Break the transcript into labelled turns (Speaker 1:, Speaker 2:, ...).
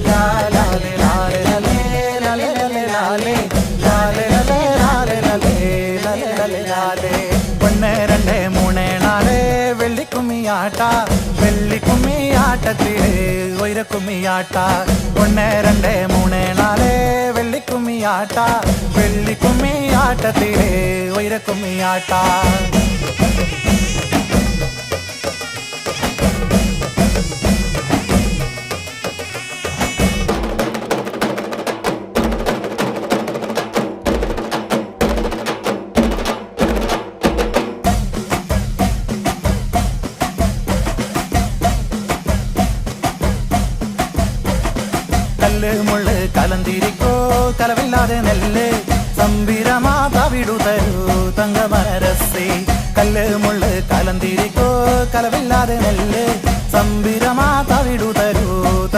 Speaker 1: ലാലേ ലാലേ ലാലേ ലാലേ ലാലേ ലാലേ ലാലേ ലാലേ ലാലേ ലാലേ ലാലേ ലാലേ ഒന്ന് രണ്ട് മൂന്ന് നാല് വെള്ളിക്കുമ്മിയാട്ട വെള്ളിക്കുമ്മിയാട്ടത്തിലെ ഉയരക്കുമ്മിയാട്ട ഒന്ന് രണ്ട് മൂന്ന് നാല് വെള്ളിക്കുമ്മിയാട്ട വെള്ളിക്കുമ്മിയാട്ടത്തിലെ ഉയരക്കുമ്മിയാട്ട കല്ല് മുള്ള് കലന്തിരിക്കോ കലവില്ലാതെ നെല്ല് സംബിരമാ തവിടു തരൂ തങ്കമരസേ കല്ല് മുള്ള് കലന്തിരിക്കോ കലവില്ലാതെ നെല്ല് സംബിരമാ തവിടു തരൂ